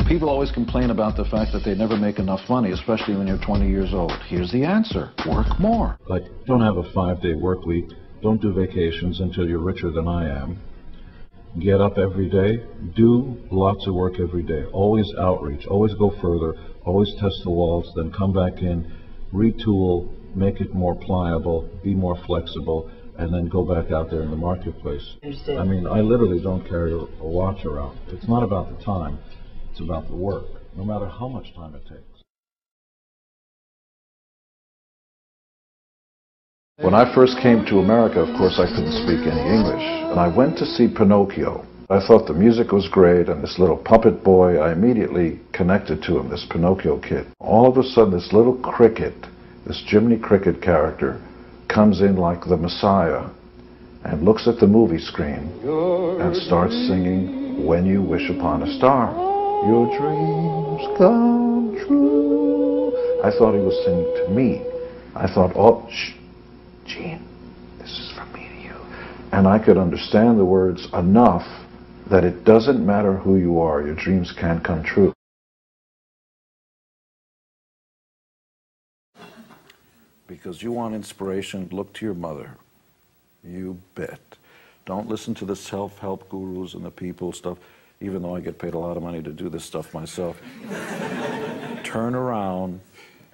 People always complain about the fact that they never make enough money, especially when you're 20 years old. Here's the answer. Work more. Like, don't have a 5-day work week. Don't do vacations until you're richer than I am. Get up every day. Do lots of work every day. Always outreach. Always go further. Always test the walls. Then come back in, retool, make it more pliable, be more flexible, and then go back out there in the marketplace. I mean, I literally don't carry a watch around. It's not about the time. It's about the work, no matter how much time it takes. When I first came to America, of course, I couldn't speak any English. And I went to see Pinocchio. I thought the music was great, and this little puppet boy, I immediately connected to him, this Pinocchio kid. All of a sudden, this little cricket, this Jiminy Cricket character, comes in like the Messiah and looks at the movie screen and starts singing When You Wish Upon a Star. Your dreams come true. I thought he was singing to me. I thought, oh, shh, Gene, this is from me to you. And I could understand the words enough that it doesn't matter who you are, your dreams can come true. Because you want inspiration, look to your mother. You bet. Don't listen to the self-help gurus and the people stuff, even though I get paid a lot of money to do this stuff myself. Turn around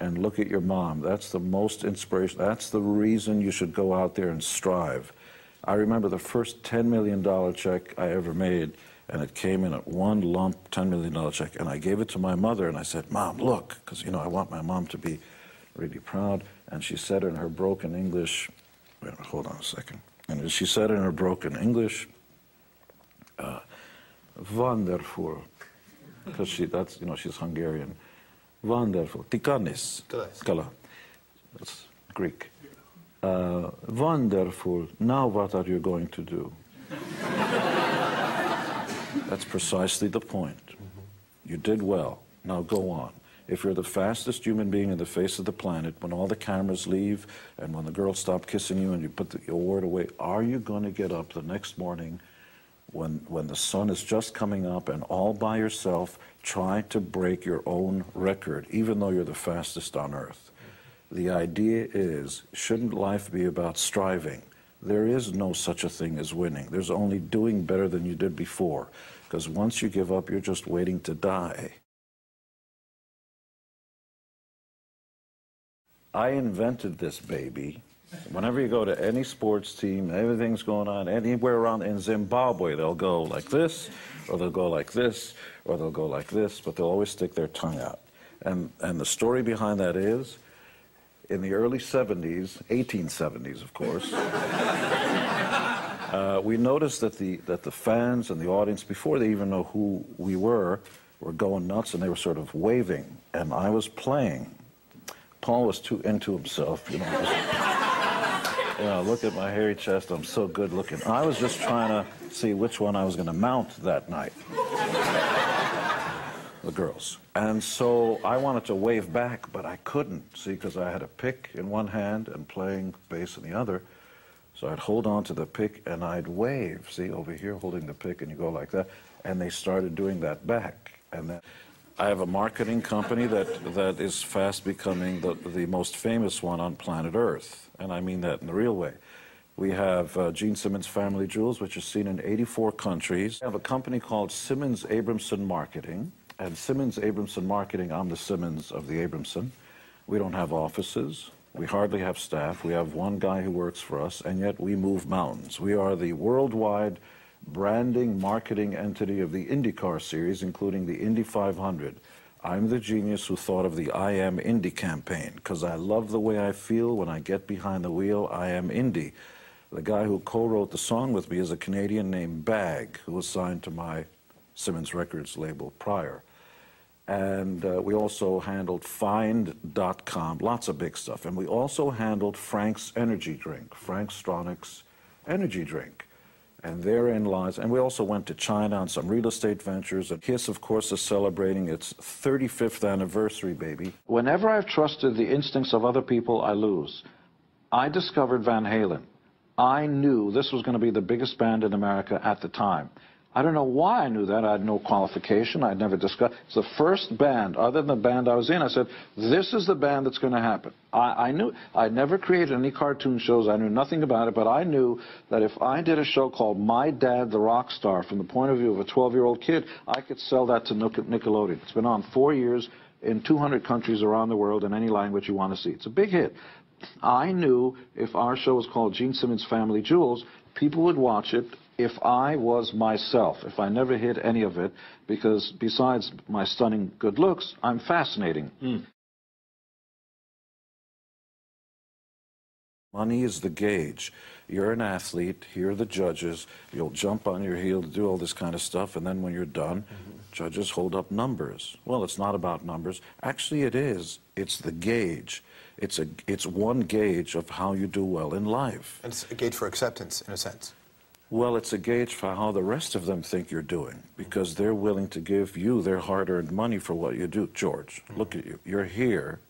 and look at your mom. That's the most inspiration. That's the reason you should go out there and strive. I remember the first $10 million check I ever made, and it came in at one lump $10 million check, and I gave it to my mother, and I said, Mom, look, because, you know, I want my mom to be really proud. And she said in her broken English, wait, hold on a second. And she said in her broken English, wonderful, because that's, you know, she's Hungarian. Wonderful. Tikanis. Skala. That's Greek. Wonderful. Now what are you going to do? That's precisely the point. You did well. Now go on. If you're the fastest human being in the face of the planet, when all the cameras leave and when the girls stop kissing you and you put the award away, are you going to get up the next morning when the sun is just coming up and all by yourself try to break your own record, even though you're the fastest on earth? The idea is, shouldn't life be about striving? There is no such a thing as winning. There's only doing better than you did before. Because once you give up, you're just waiting to die. I invented this baby. Whenever you go to any sports team, everything's going on, anywhere around in Zimbabwe, they'll go like this, or they'll go like this, or they'll go like this, but they'll always stick their tongue out. And the story behind that is, in the early 70s, 1870s, of course, we noticed that the fans and the audience, before they even know who we were going nuts, and they were sort of waving, and I was playing. Paul was too into himself, you know. You know, look at my hairy chest, I'm so good looking. I was just trying to see which one I was going to mount that night. The girls. And so I wanted to wave back, but I couldn't, see, because I had a pick in one hand and playing bass in the other. So I'd hold on to the pick and I'd wave, see, over here holding the pick, and you go like that. And they started doing that back. And then I have a marketing company that is fast becoming the most famous one on planet Earth. And I mean that in the real way. We have Gene Simmons Family Jewels, which is seen in 84 countries. We have a company called Simmons Abramson Marketing. And Simmons Abramson Marketing, I'm the Simmons of the Abramson. We don't have offices. We hardly have staff. We have one guy who works for us, and yet we move mountains. We are the worldwide branding, marketing entity of the IndyCar series, including the Indy 500. I'm the genius who thought of the I Am Indy campaign, because I love the way I feel when I get behind the wheel. I am Indy. The guy who co-wrote the song with me is a Canadian named Bag, who was signed to my Simmons Records label prior. And we also handled Find.com, lots of big stuff. And we also handled Frank's energy drink, Frank Stronach's energy drink. And therein lies, and we also went to China on some real estate ventures. And KISS, of course, is celebrating its 35th anniversary, baby. Whenever I've trusted the instincts of other people, I lose. I discovered Van Halen. I knew this was going to be the biggest band in America at the time. I don't know why I knew that. I had no qualification. I'd never discussed. It's the first band, other than the band I was in. I said, this is the band that's going to happen. I knew. I never created any cartoon shows. I knew nothing about it, but I knew that if I did a show called My Dad, the Rock Star, from the point of view of a 12-year-old kid, I could sell that to Nickelodeon. It's been on 4 years in 200 countries around the world in any language you want to see. It's a big hit. I knew if our show was called Gene Simmons Family Jewels, people would watch it if I was myself, if I never hid any of it, because besides my stunning good looks, I'm fascinating. Money is the gauge. You're an athlete, here are the judges, you'll jump on your heel to do all this kind of stuff, and then when you're done, judges hold up numbers. Well, it's not about numbers. Actually, it is. It's the gauge. It's one gauge of how you do well in life. And it's a gauge for acceptance, in a sense. Well, it's a gauge for how the rest of them think you're doing, because they're willing to give you their hard-earned money for what you do. George, look at you. You're here.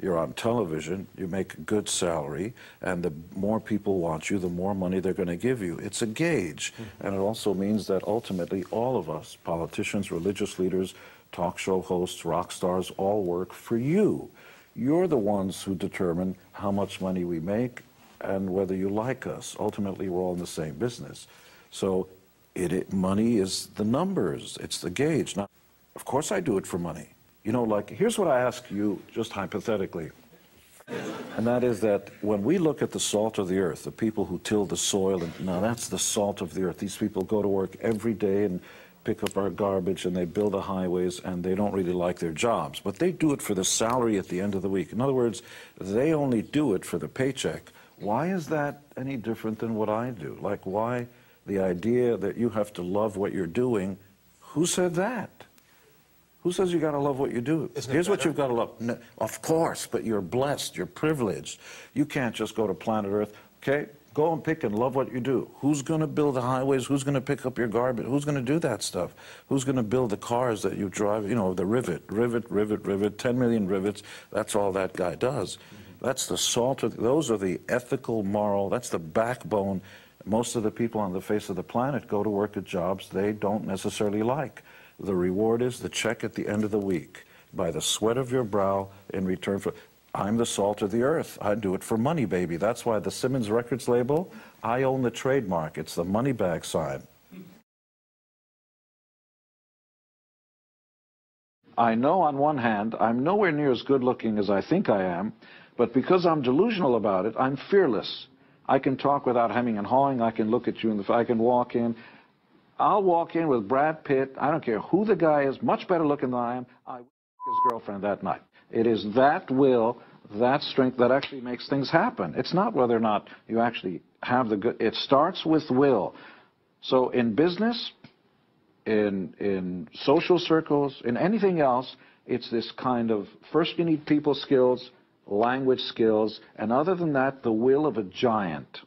You're on television. You make a good salary, and the more people want you, the more money they're going to give you. It's a gauge, and it also means that ultimately all of us, politicians, religious leaders, talk show hosts, rock stars, all work for you. You're the ones who determine how much money we make and whether you like us. Ultimately, we're all in the same business. So money is the numbers. It's the gauge. Now, of course I do it for money. You know, like, here's what I ask you, just hypothetically. And that is that when we look at the salt of the earth, the people who till the soil, and now that's the salt of the earth. These people go to work every day and pick up our garbage, and they build the highways, and they don't really like their jobs. But they do it for the salary at the end of the week. In other words, they only do it for the paycheck. Why is that any different than what I do? Like, why the idea that you have to love what you're doing? Who said that? Who says you got to love what you do? Here's what you've got to love. No, of course, but you're blessed, you're privileged. You can't just go to planet Earth, okay? Go and pick and love what you do. Who's going to build the highways? Who's going to pick up your garbage? Who's going to do that stuff? Who's going to build the cars that you drive? You know, the rivet, 10 million rivets. That's all that guy does. That's the salt of, those are the ethical, moral, that's the backbone. Most of the people on the face of the planet go to work at jobs they don't necessarily like. The reward is the check at the end of the week. By the sweat of your brow in return for, I'm the salt of the earth. I do it for money, baby. That's why the Simmons Records label, I own the trademark. It's the money bag sign. I know on one hand, I'm nowhere near as good looking as I think I am, but because I'm delusional about it, I'm fearless. I can talk without hemming and hawing. I can look at you in the, I can walk in. I'll walk in with Brad Pitt. I don't care who the guy is, much better looking than I am. I his girlfriend that night. It is that will, that strength that actually makes things happen. It's not whether or not you actually have the good. It starts with will. So in business, in social circles, in anything else, it's this kind of, first you need people skills, language skills, and other than that, the will of a giant.